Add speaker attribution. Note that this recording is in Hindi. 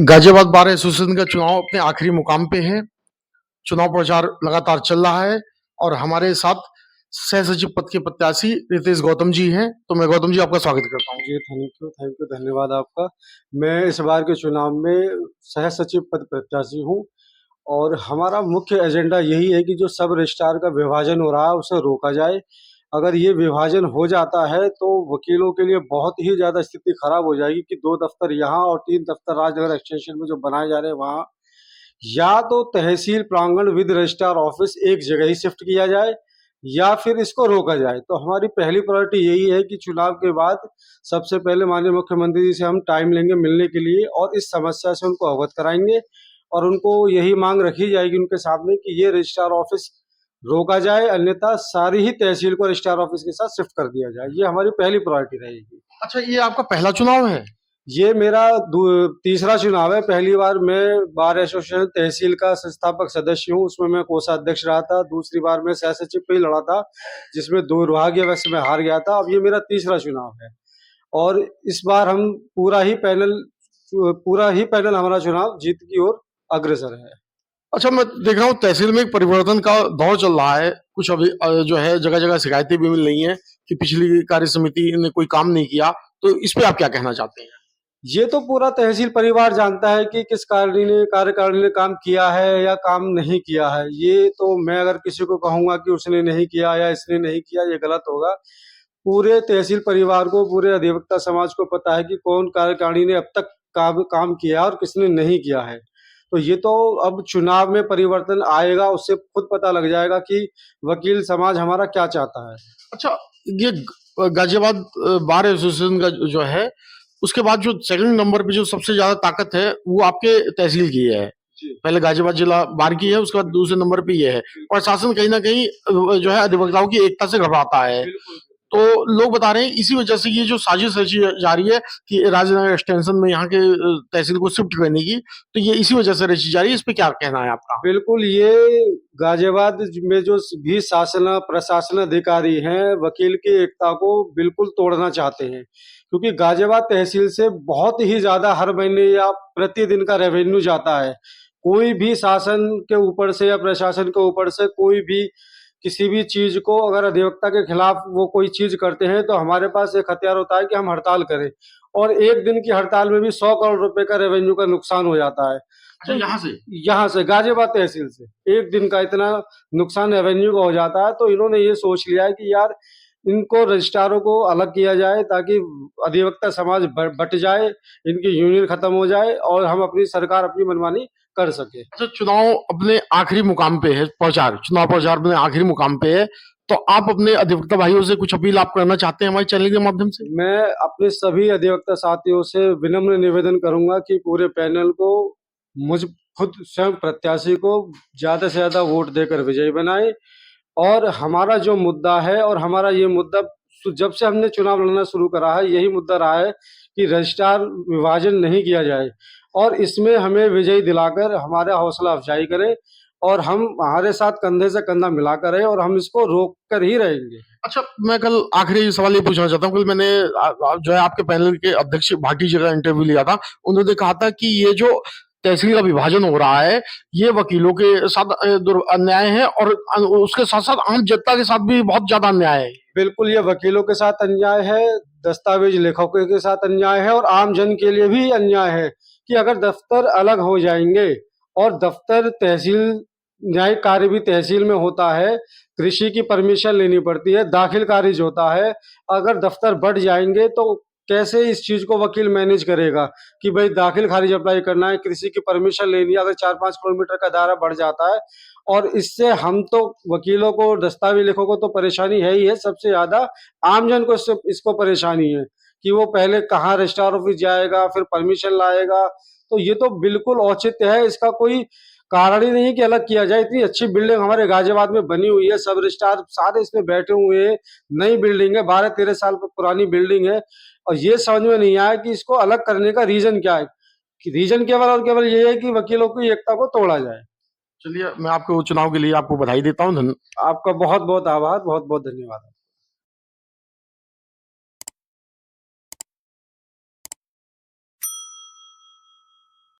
Speaker 1: गाजियाबाद बार एसोसिएशन का चुनाव अपने आखिरी मुकाम पे है। चुनाव प्रचार लगातार चल रहा है और हमारे साथ सह सचिव पद के प्रत्याशी रितेश गौतम जी हैं। तो मैं गौतम जी आपका स्वागत करता हूँ।
Speaker 2: जी, थैंक यू, धन्यवाद आपका। मैं इस बार के चुनाव में सह सचिव पद प्रत्याशी हूँ और हमारा मुख्य एजेंडा यही है कि जो सब रजिस्ट्रार का विभाजन हो रहा है उसे रोका जाए। अगर ये विभाजन हो जाता है तो वकीलों के लिए बहुत ही ज़्यादा स्थिति खराब हो जाएगी कि 2 दफ्तर यहाँ और 3 दफ्तर राजनगर एक्सटेंशन में जो बनाए जा रहे हैं वहाँ, या तो तहसील प्रांगण विद रजिस्ट्रार ऑफिस एक जगह ही शिफ्ट किया जाए या फिर इसको रोका जाए। तो हमारी पहली प्रायोरिटी यही है कि चुनाव के बाद सबसे पहले माननीय मुख्यमंत्री जी से हम टाइम लेंगे मिलने के लिए और इस समस्या से उनको अवगत कराएंगे और उनको यही मांग रखी जाएगी उनके सामने कि ये रजिस्ट्रार ऑफिस रोका जाए, अन्यथा सारी ही तहसील को रजिस्ट्रार ऑफिस के साथ शिफ्ट कर दिया जाए। ये हमारी पहली प्रायोरिटी रहेगी।
Speaker 1: अच्छा, ये आपका पहला चुनाव है?
Speaker 2: ये मेरा तीसरा चुनाव है। पहली बार मैं बार एसोसिएशन तहसील का संस्थापक सदस्य हूँ, उसमें मैं कोषाध्यक्ष रहा था। दूसरी बार मैं सह सचिव पे ही लड़ा था, जिसमें दुर्भाग्यवश मैं हार गया था। अब ये मेरा तीसरा चुनाव है और इस बार हम पूरा ही पैनल हमारा चुनाव जीत की ओर अग्रसर है।
Speaker 1: अच्छा, मैं देख रहा हूँ तहसील में एक परिवर्तन का दौर चल रहा है। कुछ अभी जो है जगह जगह शिकायतें भी मिल रही हैं कि पिछली कार्य समिति ने कोई काम नहीं किया। तो इस पे आप क्या कहना चाहते हैं?
Speaker 2: ये तो पूरा तहसील परिवार जानता है कि किस कार्यकारिणी ने काम किया है या काम नहीं किया है। ये तो मैं अगर किसी को कहूंगा कि उसने नहीं किया या इसने नहीं किया, ये गलत होगा। पूरे तहसील परिवार को, पूरे अधिवक्ता समाज को पता है कि कौन कार्यकारिणी ने अब तक काम किया और किसने नहीं किया है। तो ये तो अब चुनाव में परिवर्तन आएगा, उससे खुद पता लग जाएगा कि वकील समाज हमारा क्या चाहता है।
Speaker 1: अच्छा, ये गाजियाबाद बार एसोसिएशन का जो है, उसके बाद जो सेकंड नंबर पे जो सबसे ज्यादा ताकत है वो आपके तहसील की है। पहले गाजियाबाद जिला बार की है, उसके बाद दूसरे नंबर पे ये है। प्रशासन कहीं ना कहीं जो है अधिवक्ताओं की एकता से घबराता है। तो लोग बता रहे हैं इसी वजह से ये जो साजिश रची जा रही है कि राजनगर एक्सटेंशन में यहाँ के तहसील को शिफ्ट करने की, तो ये इसी वजह से रची जा रही है। इस पे क्या कहना है आपका?
Speaker 2: बिल्कुल, ये गाजियाबाद में जो भी प्रशासन अधिकारी हैं, वकील की एकता को बिल्कुल तोड़ना चाहते हैं, क्योंकि गाजियाबाद तहसील से बहुत ही ज़्यादा हर महीने या प्रतिदिन का रेवेन्यू जाता है। कोई भी शासन के ऊपर से या प्रशासन के ऊपर से कोई भी किसी भी चीज़ को अगर अधिवक्ता के खिलाफ वो कोई चीज़ करते हैं, तो हमारे पास एक हथियार होता है कि हम हड़ताल करें और एक दिन की हड़ताल में भी 100 करोड़ रुपए का रेवेन्यू का नुकसान हो जाता है।
Speaker 1: अच्छा,
Speaker 2: यहाँ से गाजियाबाद तहसील से एक दिन का इतना नुकसान रेवेन्यू का हो जाता है। तो इन्होंने ये सोच लिया है कि यार इनको रजिस्ट्रारों को अलग किया जाए ताकि अधिवक्ता समाज बट जाए, इनकी यूनियन खत्म हो जाए और हम अपनी सरकार अपनी मनमानी कर सके।
Speaker 1: अच्छा, चुनाव अपने आखिरी मुकाम पे है, चुनाव प्रचार अपने आखिरी मुकाम पे है। तो आप अपने अधिवक्ता भाइयों से कुछ अपील आप करना चाहते हैं हमारे चैनल के माध्यम से?
Speaker 2: मैं अपने सभी अधिवक्ता साथियों से विनम्र निवेदन करूंगा कि पूरे पैनल को मुझ खुद स्वयं प्रत्याशी को ज्यादा से ज्यादा वोट देकर विजयी बनाए और हमारा जो मुद्दा है और हमारा ये मुद्दा जब से हमने चुनाव लड़ना शुरू करा है यही मुद्दा रहा है कि रजिस्ट्रार विभाजन नहीं किया जाए और इसमें हमें विजयी दिलाकर हमारा हौसला अफजाई करें और हम हमारे साथ कंधे से कंधा मिलाकर रहे और हम इसको रोक कर ही रहेंगे।
Speaker 1: अच्छा, मैं कल आखिरी सवाल ये पूछना चाहता हूँ। कल मैंने जो है आपके पैनल के अध्यक्ष भाटी जी का इंटरव्यू लिया था। उन्होंने कहा था कि ये जो तहसील का विभाजन हो रहा है ये वकीलों के साथ अन्याय है और उसके साथ साथ आम जनता के साथ भी बहुत ज्यादा अन्याय है।
Speaker 2: बिल्कुल, ये वकीलों के साथ अन्याय है, दस्तावेज लेखकों के साथ अन्याय है और आम जन के लिए भी अन्याय है कि अगर दफ्तर अलग हो जाएंगे और दफ्तर तहसील न्यायिक कार्य भी तहसील में होता है, कृषि की परमिशन लेनी पड़ती है, दाखिल खारिज होता है। अगर दफ्तर बढ़ जाएंगे तो कैसे इस चीज को वकील मैनेज करेगा कि भाई दाखिल खारिज अप्लाई करना है, कृषि की परमिशन लेनी है। अगर 4-5 किलोमीटर का दायरा बढ़ जाता है और इससे हम तो वकीलों को, दस्तावेज लेखकों को तो परेशानी है ही है, सबसे ज्यादा आमजन को इसको परेशानी है कि वो पहले कहाँ रजिस्ट्रार ऑफिस जाएगा, फिर परमिशन लाएगा। तो ये तो बिल्कुल औचित्य है, इसका कोई कारण ही नहीं कि अलग किया जाए। इतनी अच्छी बिल्डिंग हमारे गाजियाबाद में बनी हुई है, सब रजिस्ट्रार सारे इसमें बैठे हुए हैं, नई बिल्डिंग है, 12-13 साल पुरानी बिल्डिंग है और ये समझ में नहीं आया कि इसको अलग करने का रीजन क्या है। कि रीजन केवल और केवल ये है कि वकीलों की एकता को तोड़ा जाए।
Speaker 1: चलिए, मैं आपको चुनाव के लिए आपको बधाई देता हूँ।
Speaker 2: आपका बहुत बहुत आभार, बहुत बहुत धन्यवाद।